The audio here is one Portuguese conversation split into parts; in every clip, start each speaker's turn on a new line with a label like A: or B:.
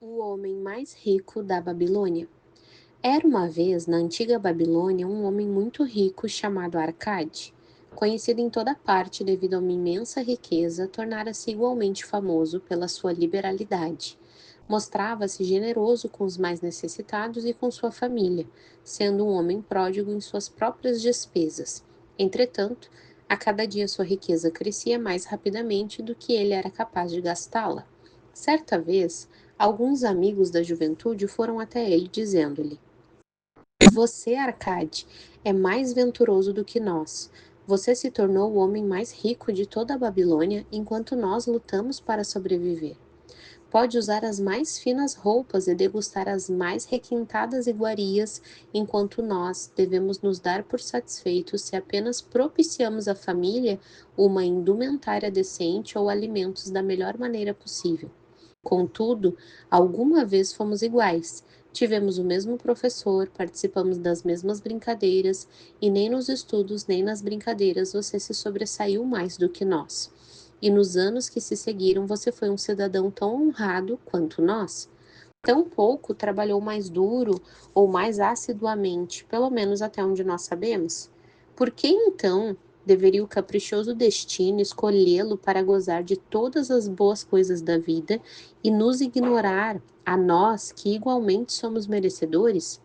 A: O homem mais rico da Babilônia. Era uma vez, na antiga Babilônia, um homem muito rico chamado Arcade. Conhecido em toda parte devido a uma imensa riqueza, tornara-se igualmente famoso pela sua liberalidade. Mostrava-se generoso com os mais necessitados e com sua família, sendo um homem pródigo em suas próprias despesas. Entretanto, a cada dia sua riqueza crescia mais rapidamente do que ele era capaz de gastá-la. Certa vez, alguns amigos da juventude foram até ele dizendo-lhe: Você, Arcade, é mais venturoso do que nós. Você se tornou o homem mais rico de toda a Babilônia, enquanto nós lutamos para sobreviver. Pode usar as mais finas roupas e degustar as mais requintadas iguarias, enquanto nós devemos nos dar por satisfeitos se apenas propiciamos à família uma indumentária decente ou alimentos da melhor maneira possível. Contudo, alguma vez fomos iguais. Tivemos o mesmo professor, participamos das mesmas brincadeiras, e nem nos estudos nem nas brincadeiras você se sobressaiu mais do que nós. E nos anos que se seguiram, você foi um cidadão tão honrado quanto nós. Tampouco trabalhou mais duro ou mais assiduamente, pelo menos até onde nós sabemos. Por que então deveria o caprichoso destino escolhê-lo para gozar de todas as boas coisas da vida e nos ignorar a nós que igualmente somos merecedores?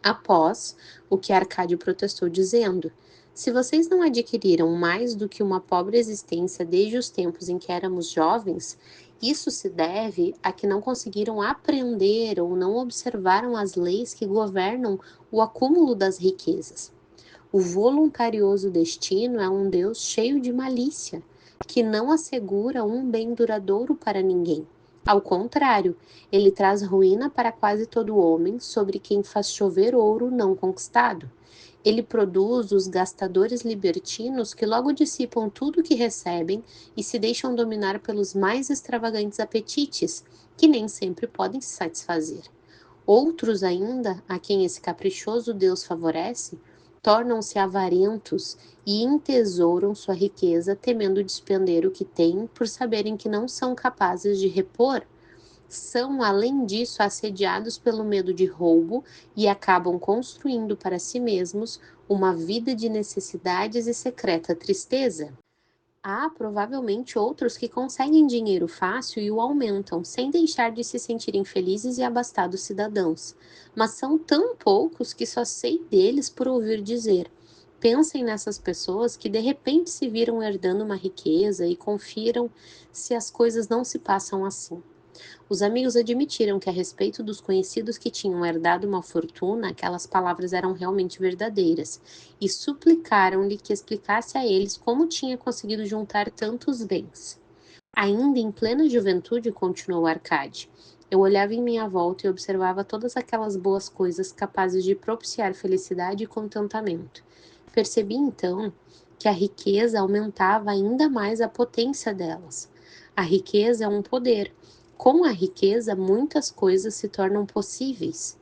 A: Após o que Arcádio protestou, dizendo: Se vocês não adquiriram mais do que uma pobre existência desde os tempos em que éramos jovens, isso se deve a que não conseguiram aprender ou não observaram as leis que governam o acúmulo das riquezas. O voluntarioso destino é um Deus cheio de malícia, que não assegura um bem duradouro para ninguém. Ao contrário, ele traz ruína para quase todo homem, sobre quem faz chover ouro não conquistado. Ele produz os gastadores libertinos que logo dissipam tudo o que recebem e se deixam dominar pelos mais extravagantes apetites, que nem sempre podem se satisfazer. Outros ainda, a quem esse caprichoso Deus favorece, tornam-se avarentos e entesouram sua riqueza, temendo despender o que têm, por saberem que não são capazes de repor. São, além disso, assediados pelo medo de roubo e acabam construindo para si mesmos uma vida de necessidades e secreta tristeza. Há provavelmente outros que conseguem dinheiro fácil e o aumentam, sem deixar de se sentirem felizes e abastados cidadãos. Mas são tão poucos que só sei deles por ouvir dizer. Pensem nessas pessoas que de repente se viram herdando uma riqueza e confiram se as coisas não se passam assim. Os amigos admitiram que, a respeito dos conhecidos que tinham herdado uma fortuna, aquelas palavras eram realmente verdadeiras, e suplicaram-lhe que explicasse a eles como tinha conseguido juntar tantos bens. Ainda em plena juventude, continuou Arcade, eu olhava em minha volta e observava todas aquelas boas coisas capazes de propiciar felicidade e contentamento. Percebi então que a riqueza aumentava ainda mais a potência delas. A riqueza é um poder. Com a riqueza, muitas coisas se tornam possíveis.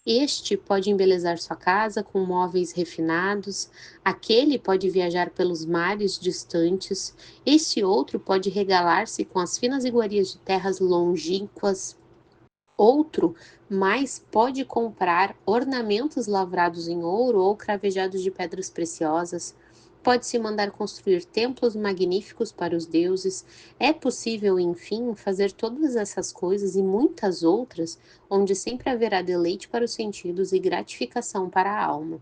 A: Este pode embelezar sua casa com móveis refinados, aquele pode viajar pelos mares distantes, esse outro pode regalar-se com as finas iguarias de terras longínquas, outro mais pode comprar ornamentos lavrados em ouro ou cravejados de pedras preciosas. Pode-se mandar construir templos magníficos para os deuses. É possível, enfim, fazer todas essas coisas e muitas outras, onde sempre haverá deleite para os sentidos e gratificação para a alma.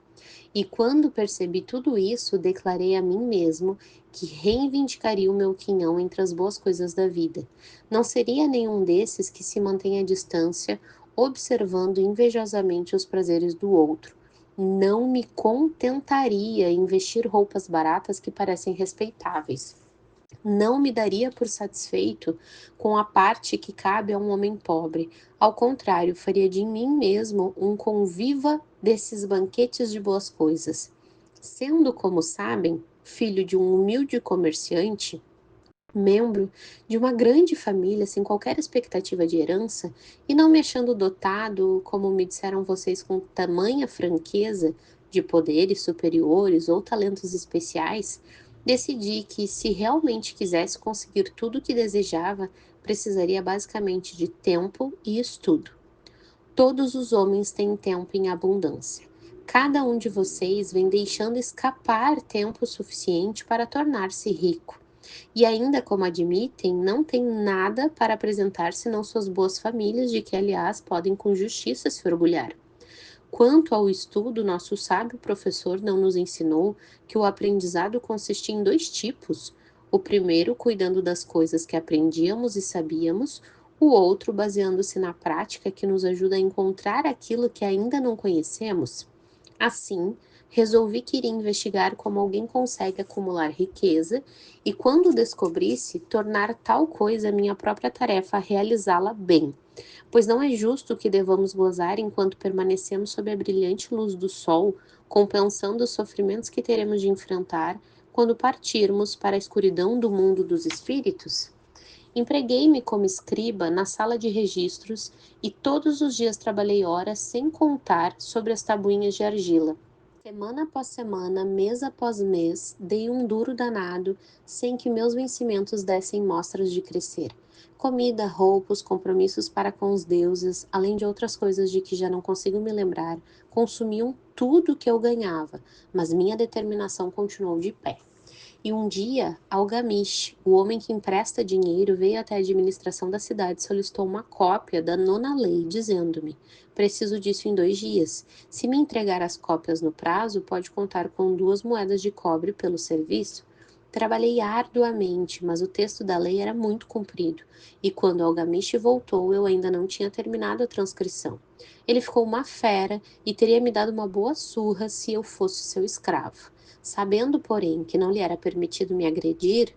A: E quando percebi tudo isso, declarei a mim mesmo que reivindicaria o meu quinhão entre as boas coisas da vida. Não seria nenhum desses que se mantém à distância, observando invejosamente os prazeres do outro. Não me contentaria em vestir roupas baratas que parecem respeitáveis. Não me daria por satisfeito com a parte que cabe a um homem pobre. Ao contrário, faria de mim mesmo um conviva desses banquetes de boas coisas. Sendo, como sabem, filho de um humilde comerciante, membro de uma grande família sem qualquer expectativa de herança, e não me achando dotado, como me disseram vocês, com tamanha franqueza, de poderes superiores ou talentos especiais, Decidi que, se realmente quisesse conseguir tudo o que desejava, precisaria basicamente de tempo e estudo. Todos os homens têm tempo em abundância. Cada um de vocês vem deixando escapar tempo suficiente para tornar-se rico. E ainda, como admitem, não tem nada para apresentar senão suas boas famílias, de que, aliás, podem com justiça se orgulhar. Quanto ao estudo, nosso sábio professor não nos ensinou que o aprendizado consistia em dois tipos: o primeiro, cuidando das coisas que aprendíamos e sabíamos, o outro, baseando-se na prática que nos ajuda a encontrar aquilo que ainda não conhecemos. Assim, resolvi que iria investigar como alguém consegue acumular riqueza e, quando descobrisse, tornar tal coisa minha própria tarefa a realizá-la bem, pois não é justo que devamos gozar enquanto permanecemos sob a brilhante luz do sol, compensando os sofrimentos que teremos de enfrentar quando partirmos para a escuridão do mundo dos espíritos. Empreguei-me como escriba na sala de registros e todos os dias trabalhei horas sem contar sobre as tabuinhas de argila. Semana após semana, mês após mês, dei um duro danado sem que meus vencimentos dessem mostras de crescer. Comida, roupas, compromissos para com os deuses, além de outras coisas de que já não consigo me lembrar, consumiam tudo que eu ganhava, mas minha determinação continuou de pé. E um dia, Algamish, o homem que empresta dinheiro, veio até a administração da cidade e solicitou uma cópia da nona lei, dizendo-me: preciso disso em 2 dias. Se me entregar as cópias no prazo, pode contar com 2 moedas de cobre pelo serviço. Trabalhei arduamente, mas o texto da lei era muito comprido, e quando Algamish voltou, eu ainda não tinha terminado a transcrição. Ele ficou uma fera e teria me dado uma boa surra se eu fosse seu escravo. Sabendo, porém, que não lhe era permitido me agredir,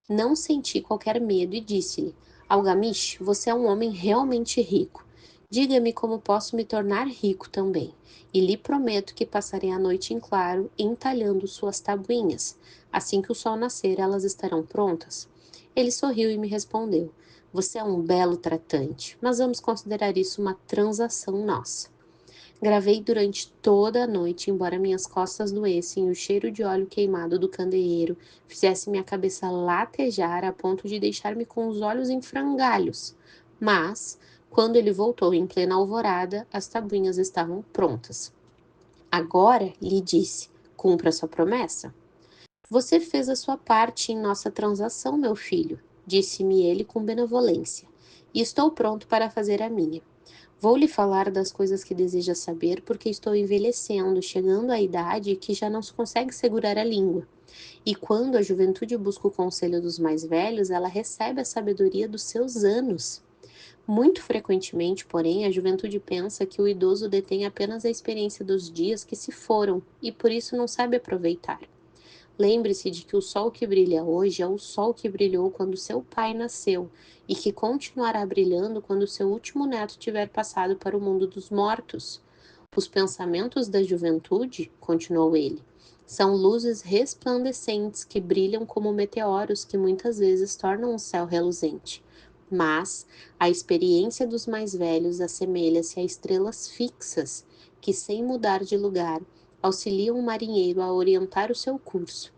A: não senti qualquer medo e disse-lhe: Algamish, você é um homem realmente rico. Diga-me como posso me tornar rico também, e lhe prometo que passarei a noite em claro entalhando suas tabuinhas. Assim que o sol nascer, elas estarão prontas. Ele sorriu e me respondeu: Você é um belo tratante, mas vamos considerar isso uma transação nossa. Gravei durante toda a noite, embora minhas costas doessem e o cheiro de óleo queimado do candeeiro fizesse minha cabeça latejar a ponto de deixar-me com os olhos em frangalhos. Mas, quando ele voltou em plena alvorada, as tabuinhas estavam prontas. Agora, lhe disse, cumpra sua promessa. Você fez a sua parte em nossa transação, meu filho, disse-me ele com benevolência, e estou pronto para fazer a minha. Vou lhe falar das coisas que deseja saber, porque estou envelhecendo, chegando à idade que já não se consegue segurar a língua. E quando a juventude busca o conselho dos mais velhos, ela recebe a sabedoria dos seus anos. Muito frequentemente, porém, a juventude pensa que o idoso detém apenas a experiência dos dias que se foram e por isso não sabe aproveitar. Lembre-se de que o sol que brilha hoje é o sol que brilhou quando seu pai nasceu e que continuará brilhando quando seu último neto tiver passado para o mundo dos mortos. Os pensamentos da juventude, continuou ele, são luzes resplandecentes que brilham como meteoros que muitas vezes tornam o céu reluzente. Mas a experiência dos mais velhos assemelha-se a estrelas fixas que, sem mudar de lugar, auxiliam o marinheiro a orientar o seu curso.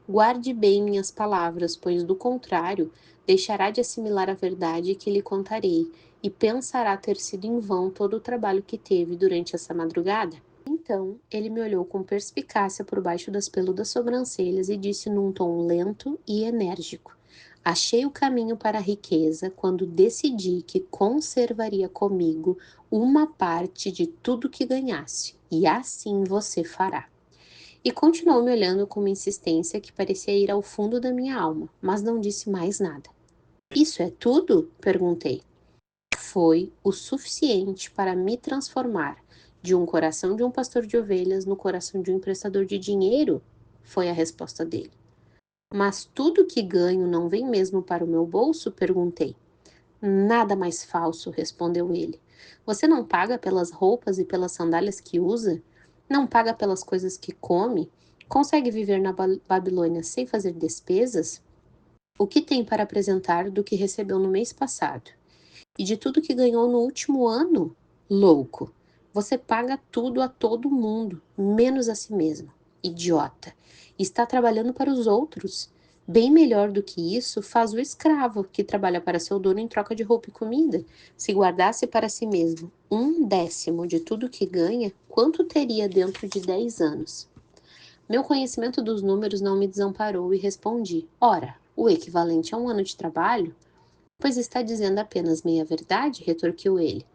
A: Guarde bem minhas palavras, pois do contrário, deixará de assimilar a verdade que lhe contarei e pensará ter sido em vão todo o trabalho que teve durante essa madrugada. Então, ele me olhou com perspicácia por baixo das peludas sobrancelhas e disse num tom lento e enérgico: Achei o caminho para a riqueza quando decidi que conservaria comigo uma parte de tudo que ganhasse, e assim você fará. E continuou me olhando com uma insistência que parecia ir ao fundo da minha alma, mas não disse mais nada. Isso é tudo? Perguntei. Foi o suficiente para me transformar de um coração de um pastor de ovelhas no coração de um emprestador de dinheiro? Foi a resposta dele. Mas tudo que ganho não vem mesmo para o meu bolso? Perguntei. Nada mais falso, respondeu ele. Você não paga pelas roupas e pelas sandálias que usa? Não paga pelas coisas que come? Consegue viver na Babilônia sem fazer despesas? O que tem para apresentar do que recebeu no mês passado? E de tudo que ganhou no último ano? Louco! Você paga tudo a todo mundo, menos a si mesmo. Idiota! Está trabalhando para os outros. Bem melhor do que isso faz o escravo, que trabalha para seu dono em troca de roupa e comida. Se guardasse para si mesmo 1/10 de tudo que ganha, quanto teria dentro de 10 anos? Meu conhecimento dos números não me desamparou e respondi: ora, o equivalente a 1 ano de trabalho? Pois está dizendo apenas meia-verdade, retorquiu ele.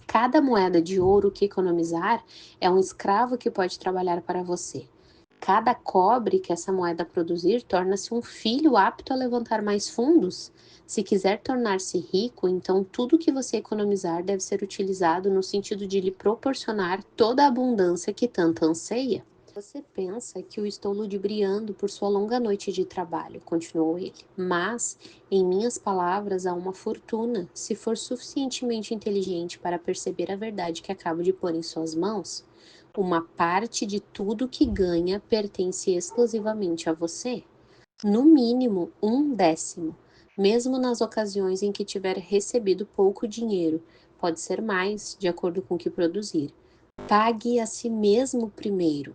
A: Cada moeda de ouro que economizar é um escravo que pode trabalhar para você. Cada cobre que essa moeda produzir torna-se um filho apto a levantar mais fundos. Se quiser tornar-se rico, então tudo que você economizar deve ser utilizado no sentido de lhe proporcionar toda a abundância que tanto anseia. Você pensa que eu estou ludibriando por sua longa noite de trabalho, continuou ele. Mas, em minhas palavras, há uma fortuna, se for suficientemente inteligente para perceber a verdade que acabo de pôr em suas mãos. Uma parte de tudo que ganha pertence exclusivamente a você. No mínimo 1/10, mesmo nas ocasiões em que tiver recebido pouco dinheiro. Pode ser mais, de acordo com o que produzir. Pague a si mesmo primeiro.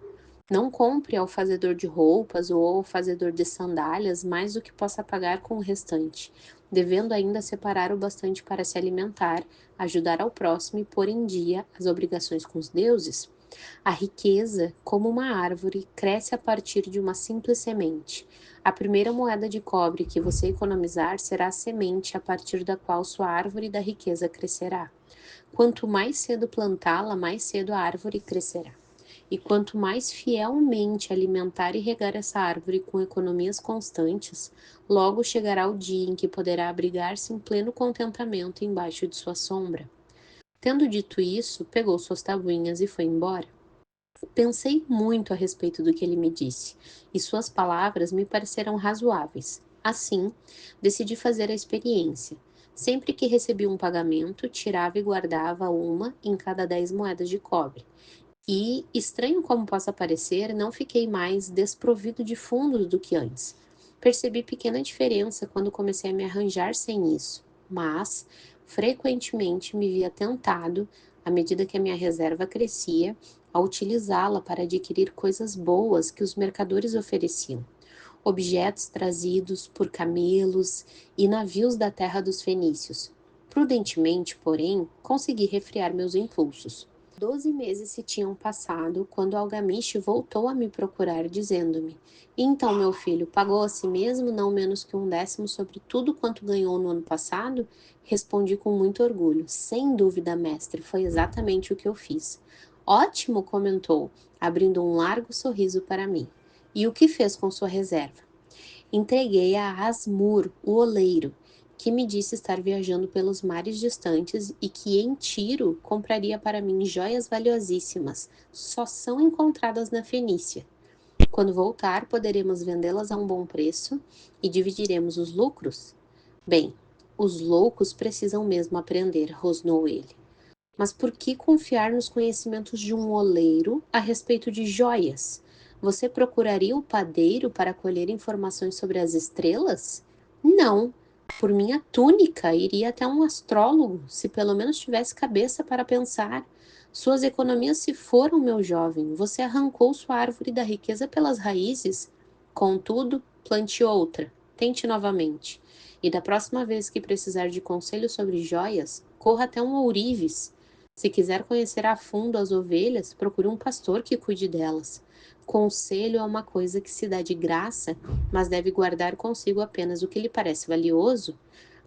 A: Não compre ao fazedor de roupas ou ao fazedor de sandálias mais do que possa pagar com o restante, devendo ainda separar o bastante para se alimentar, ajudar ao próximo e pôr em dia as obrigações com os deuses. A riqueza, como uma árvore, cresce a partir de uma simples semente. A primeira moeda de cobre que você economizar será a semente a partir da qual sua árvore da riqueza crescerá. Quanto mais cedo plantá-la, mais cedo a árvore crescerá. E quanto mais fielmente alimentar e regar essa árvore com economias constantes, logo chegará o dia em que poderá abrigar-se em pleno contentamento embaixo de sua sombra. Tendo dito isso, pegou suas tabuinhas e foi embora. Pensei muito a respeito do que ele me disse, e suas palavras me pareceram razoáveis. Assim, decidi fazer a experiência. Sempre que recebia um pagamento, tirava e guardava uma em cada 10 moedas de cobre. E, estranho como possa parecer, não fiquei mais desprovido de fundos do que antes. Percebi pequena diferença quando comecei a me arranjar sem isso, mas frequentemente me via tentado, à medida que a minha reserva crescia, a utilizá-la para adquirir coisas boas que os mercadores ofereciam, objetos trazidos por camelos e navios da terra dos fenícios. Prudentemente, porém, consegui refrear meus impulsos. 12 meses se tinham passado quando Algamish voltou a me procurar, dizendo-me: Então, meu filho, pagou a si mesmo não menos que 1/10 sobre tudo quanto ganhou no ano passado? Respondi com muito orgulho: Sem dúvida, mestre, foi exatamente o que eu fiz. Ótimo, comentou, abrindo um largo sorriso para mim. E o que fez com sua reserva? Entreguei a Asmur, o oleiro, que me disse estar viajando pelos mares distantes e que em Tiro compraria para mim joias valiosíssimas, só são encontradas na Fenícia. Quando voltar, poderemos vendê-las a um bom preço e dividiremos os lucros? Bem, os loucos precisam mesmo aprender, rosnou ele. Mas por que confiar nos conhecimentos de um oleiro a respeito de joias? Você procuraria o padeiro para colher informações sobre as estrelas? Não. Por minha túnica, iria até um astrólogo, se pelo menos tivesse cabeça para pensar. Suas economias se foram, meu jovem. Você arrancou sua árvore da riqueza pelas raízes. Contudo, plante outra. Tente novamente. E da próxima vez que precisar de conselho sobre joias, corra até um ourives. Se quiser conhecer a fundo as ovelhas, procure um pastor que cuide delas. Conselho é uma coisa que se dá de graça, mas deve guardar consigo apenas o que lhe parece valioso.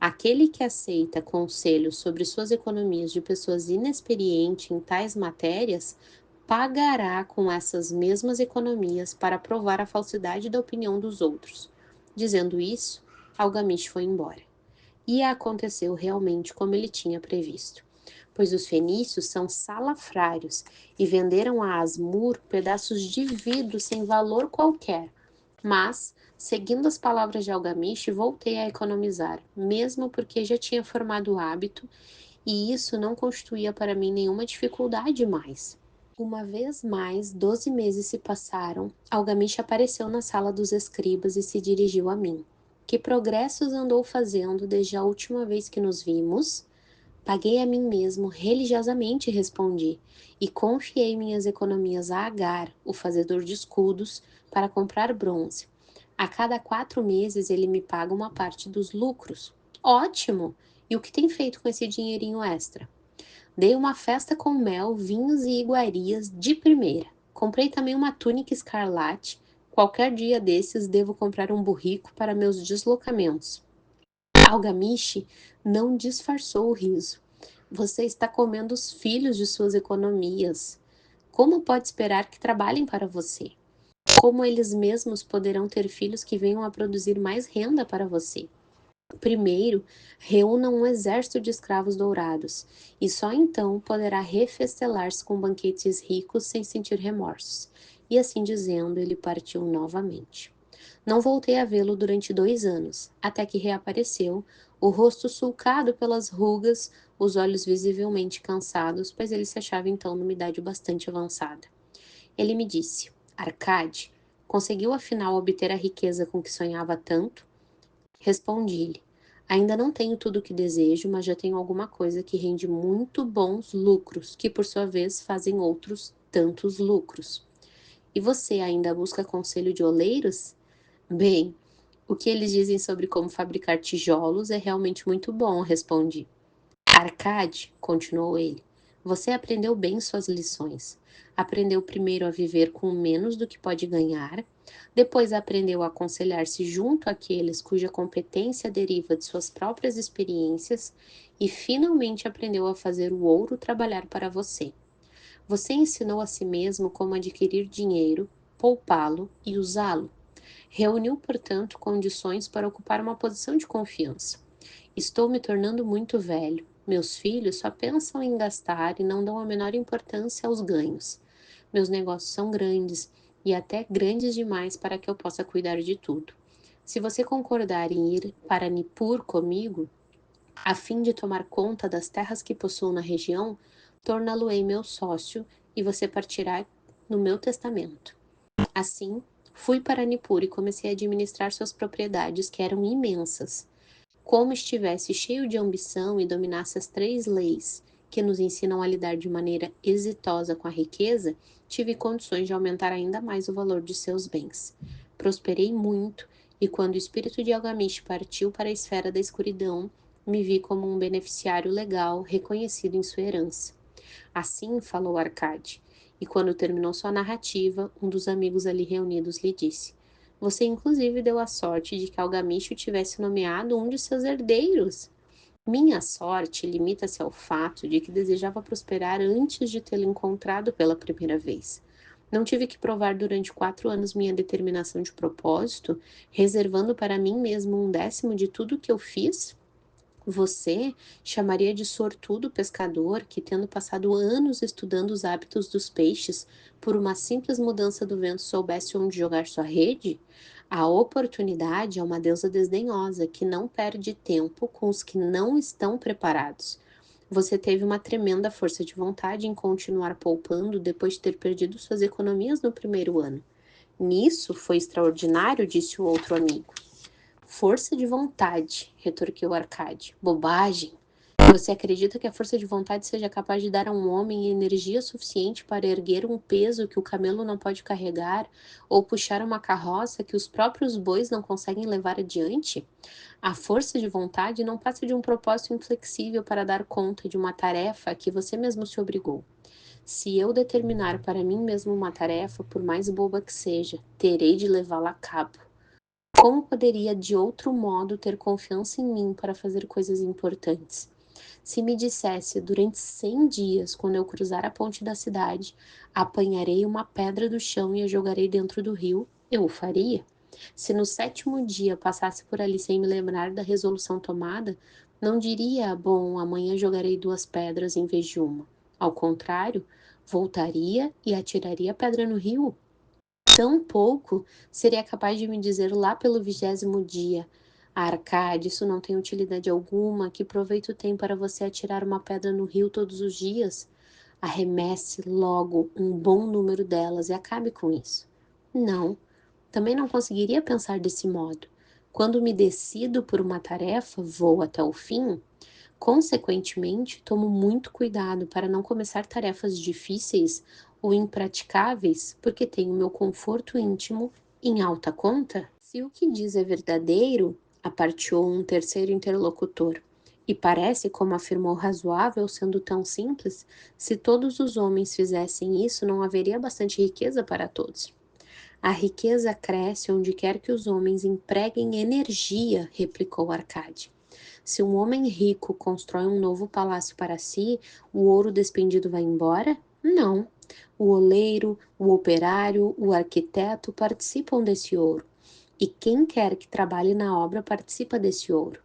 A: Aquele que aceita conselhos sobre suas economias de pessoas inexperientes em tais matérias, pagará com essas mesmas economias para provar a falsidade da opinião dos outros. Dizendo isso, Algamish foi embora. E aconteceu realmente como ele tinha previsto, pois os fenícios são salafrários e venderam a Asmur pedaços de vidro sem valor qualquer. Mas, seguindo as palavras de Algamish, voltei a economizar, mesmo porque já tinha formado o hábito, e isso não constituía para mim nenhuma dificuldade mais. Uma vez mais, 12 meses se passaram, Algamish apareceu na sala dos escribas e se dirigiu a mim. Que progressos andou fazendo desde a última vez que nos vimos? Paguei a mim mesmo religiosamente, respondi, e confiei minhas economias a Agar, o fazedor de escudos, para comprar bronze. A cada 4 meses ele me paga uma parte dos lucros. Ótimo! E o que tem feito com esse dinheirinho extra? Dei uma festa com mel, vinhos e iguarias de primeira. Comprei também uma túnica escarlate. Qualquer dia desses devo comprar um burrico para meus deslocamentos. Algamishi não disfarçou o riso. Você está comendo os filhos de suas economias. Como pode esperar que trabalhem para você? Como eles mesmos poderão ter filhos que venham a produzir mais renda para você? Primeiro, reúna um exército de escravos dourados, e só então poderá refestelar-se com banquetes ricos sem sentir remorsos. E assim dizendo, ele partiu novamente. Não voltei a vê-lo durante 2 anos, até que reapareceu, o rosto sulcado pelas rugas, os olhos visivelmente cansados, pois ele se achava então numa idade bastante avançada. Ele me disse: Arcade, conseguiu afinal obter a riqueza com que sonhava tanto? Respondi-lhe: Ainda não tenho tudo o que desejo, mas já tenho alguma coisa que rende muito bons lucros, que por sua vez fazem outros tantos lucros. E você ainda busca conselho de oleiros? Bem, o que eles dizem sobre como fabricar tijolos é realmente muito bom, respondi. Arcade, continuou ele, você aprendeu bem suas lições. Aprendeu primeiro a viver com menos do que pode ganhar, depois aprendeu a aconselhar-se junto àqueles cuja competência deriva de suas próprias experiências e finalmente aprendeu a fazer o ouro trabalhar para você. Você ensinou a si mesmo como adquirir dinheiro, poupá-lo e usá-lo. Reuniu, portanto, condições para ocupar uma posição de confiança. Estou me tornando muito velho. Meus filhos só pensam em gastar e não dão a menor importância aos ganhos. Meus negócios são grandes e até grandes demais para que eu possa cuidar de tudo. Se você concordar em ir para Nippur comigo, a fim de tomar conta das terras que possuo na região, torná-lo-ei meu sócio e você partirá no meu testamento. Assim, fui para Nippur e comecei a administrar suas propriedades, que eram imensas. Como estivesse cheio de ambição e dominasse as 3 leis que nos ensinam a lidar de maneira exitosa com a riqueza, tive condições de aumentar ainda mais o valor de seus bens. Prosperei muito e quando o espírito de Algamish partiu para a esfera da escuridão, me vi como um beneficiário legal reconhecido em sua herança. Assim falou Arcade, e quando terminou sua narrativa, um dos amigos ali reunidos lhe disse: Você inclusive deu a sorte de que Algamish tivesse nomeado um de seus herdeiros. Minha sorte limita-se ao fato de que desejava prosperar antes de tê-lo encontrado pela primeira vez. Não tive que provar durante 4 anos minha determinação de propósito, reservando para mim mesmo 1/10 de tudo o que eu fiz? Você chamaria de sortudo o pescador que, tendo passado anos estudando os hábitos dos peixes, por uma simples mudança do vento soubesse onde jogar sua rede? A oportunidade é uma deusa desdenhosa que não perde tempo com os que não estão preparados. Você teve uma tremenda força de vontade em continuar poupando depois de ter perdido suas economias no primeiro ano. Nisso foi extraordinário, disse o outro amigo. Força de vontade, retorquiu Arcade. Bobagem! Você acredita que a força de vontade seja capaz de dar a um homem energia suficiente para erguer um peso que o camelo não pode carregar ou puxar uma carroça que os próprios bois não conseguem levar adiante? A força de vontade não passa de um propósito inflexível para dar conta de uma tarefa a que você mesmo se obrigou. Se eu determinar para mim mesmo uma tarefa, por mais boba que seja, terei de levá-la a cabo. Como poderia de outro modo ter confiança em mim para fazer coisas importantes? Se me dissesse durante 100 dias, quando eu cruzar a ponte da cidade, apanharei uma pedra do chão e a jogarei dentro do rio, eu o faria. Se no 7º dia passasse por ali sem me lembrar da resolução tomada, não diria, bom, amanhã jogarei 2 pedras em vez de uma. Ao contrário, voltaria e atiraria a pedra no rio. Tampouco seria capaz de me dizer lá pelo 20º dia: Arcade, isso não tem utilidade alguma, que proveito tem para você atirar uma pedra no rio todos os dias? Arremesse logo um bom número delas e acabe com isso. Não, também não conseguiria pensar desse modo. Quando me decido por uma tarefa, vou até o fim. Consequentemente, tomo muito cuidado para não começar tarefas difíceis ou impraticáveis porque tenho meu conforto íntimo em alta conta. Se o que diz é verdadeiro, apartou um terceiro interlocutor, e parece, como afirmou, razoável, sendo tão simples, se todos os homens fizessem isso, não haveria bastante riqueza para todos. A riqueza cresce onde quer que os homens empreguem energia, replicou Arcade. Se um homem rico constrói um novo palácio para si, o ouro despendido vai embora? Não. O oleiro, o operário, o arquiteto participam desse ouro. E quem quer que trabalhe na obra participa desse ouro.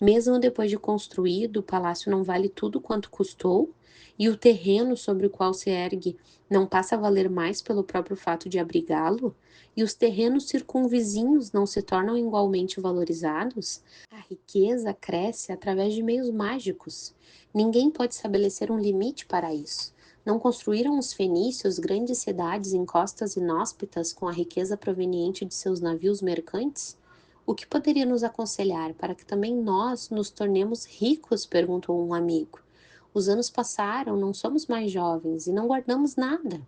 A: Mesmo depois de construído, o palácio não vale tudo quanto custou, e o terreno sobre o qual se ergue não passa a valer mais pelo próprio fato de abrigá-lo, e os terrenos circunvizinhos não se tornam igualmente valorizados. A riqueza cresce através de meios mágicos. Ninguém pode estabelecer um limite para isso. Não construíram os fenícios grandes cidades em costas inóspitas com a riqueza proveniente de seus navios mercantes? O que poderia nos aconselhar para que também nós nos tornemos ricos? Perguntou um amigo. Os anos passaram, não somos mais jovens e não guardamos nada.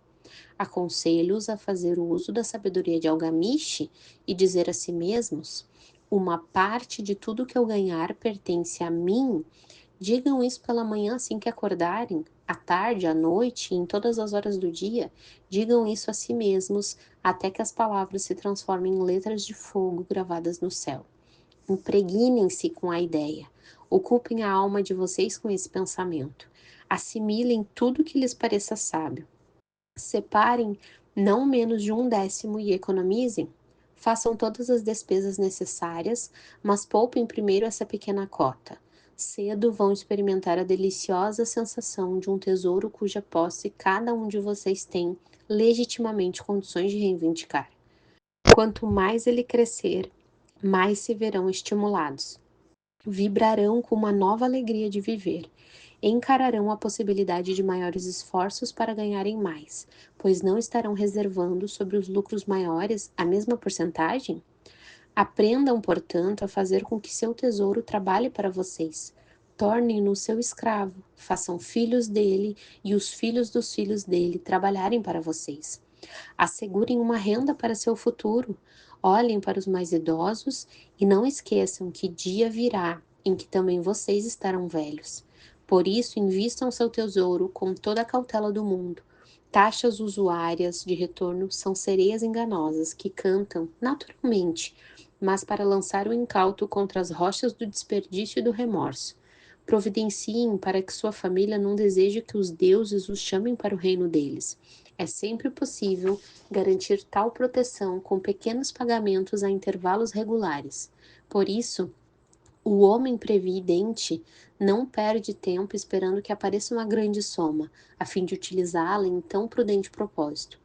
A: Aconselho-os a fazer uso da sabedoria de Algamishi e dizer a si mesmos: uma parte de tudo que eu ganhar pertence a mim. Digam isso pela manhã assim que acordarem, à tarde, à noite e em todas as horas do dia. Digam isso a si mesmos até que as palavras se transformem em letras de fogo gravadas no céu. Impregnem-se com a ideia. Ocupem a alma de vocês com esse pensamento. Assimilem tudo que lhes pareça sábio. Separem não menos de 1/10 e economizem. Façam todas as despesas necessárias, mas poupem primeiro essa pequena cota. Cedo vão experimentar a deliciosa sensação de um tesouro cuja posse cada um de vocês tem legitimamente condições de reivindicar. Quanto mais ele crescer, mais se verão estimulados. Vibrarão com uma nova alegria de viver. Encararão a possibilidade de maiores esforços para ganharem mais, pois não estarão reservando sobre os lucros maiores a mesma porcentagem? Aprendam, portanto, a fazer com que seu tesouro trabalhe para vocês. Tornem-no seu escravo, façam filhos dele e os filhos dos filhos dele trabalharem para vocês. Assegurem uma renda para seu futuro. Olhem para os mais idosos e não esqueçam que dia virá em que também vocês estarão velhos. Por isso, invistam seu tesouro com toda a cautela do mundo. Taxas usuárias de retorno são sereias enganosas que cantam naturalmente, mas para lançar o incauto contra as rochas do desperdício e do remorso. Providenciem para que sua família não deseje que os deuses os chamem para o reino deles. É sempre possível garantir tal proteção com pequenos pagamentos a intervalos regulares. Por isso, o homem previdente não perde tempo esperando que apareça uma grande soma, a fim de utilizá-la em tão prudente propósito.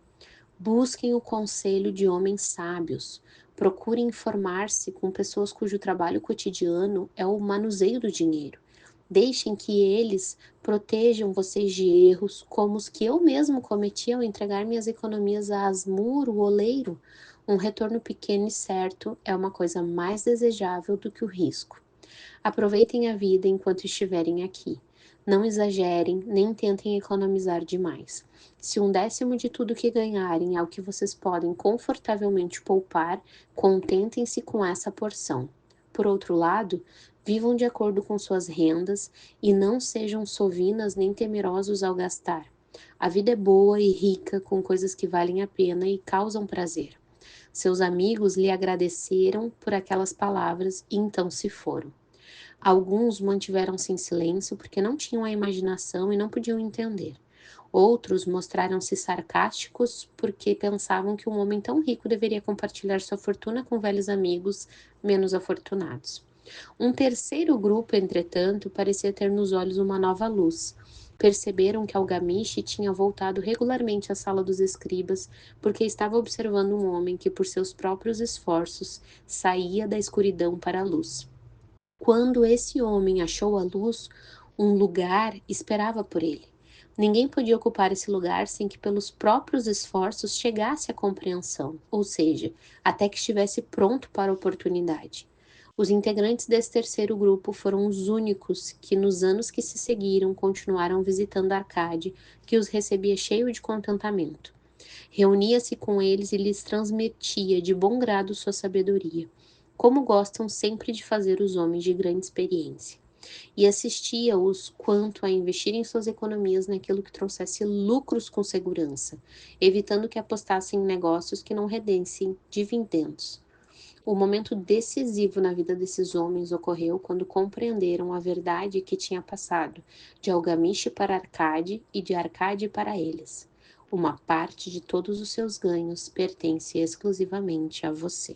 A: Busquem o conselho de homens sábios. Procurem informar-se com pessoas cujo trabalho cotidiano é o manuseio do dinheiro. Deixem que eles protejam vocês de erros como os que eu mesmo cometi ao entregar minhas economias a Asmur, o oleiro. Um retorno pequeno e certo é uma coisa mais desejável do que o risco. Aproveitem a vida enquanto estiverem aqui. Não exagerem, nem tentem economizar demais. Se 1/10 de tudo que ganharem é o que vocês podem confortavelmente poupar, contentem-se com essa porção. Por outro lado, vivam de acordo com suas rendas e não sejam sovinas nem temerosos ao gastar. A vida é boa e rica com coisas que valem a pena e causam prazer. Seus amigos lhe agradeceram por aquelas palavras e então se foram. Alguns mantiveram-se em silêncio porque não tinham a imaginação e não podiam entender. Outros mostraram-se sarcásticos porque pensavam que um homem tão rico deveria compartilhar sua fortuna com velhos amigos menos afortunados. Um terceiro grupo, entretanto, parecia ter nos olhos uma nova luz. Perceberam que Algamishi tinha voltado regularmente à sala dos escribas porque estava observando um homem que, por seus próprios esforços, saía da escuridão para a luz. Quando esse homem achou a luz, um lugar esperava por ele. Ninguém podia ocupar esse lugar sem que, pelos próprios esforços, chegasse à compreensão, ou seja, até que estivesse pronto para a oportunidade. Os integrantes desse terceiro grupo foram os únicos que, nos anos que se seguiram, continuaram visitando Arcade, que os recebia cheio de contentamento. Reunia-se com eles e lhes transmitia de bom grado sua sabedoria, como gostam sempre de fazer os homens de grande experiência, e assistia-os quanto a investirem suas economias naquilo que trouxesse lucros com segurança, evitando que apostassem em negócios que não rendessem dividendos. O momento decisivo na vida desses homens ocorreu quando compreenderam a verdade que tinha passado de Algamish para Arcade e de Arcade para eles. Uma parte de todos os seus ganhos pertence exclusivamente a você.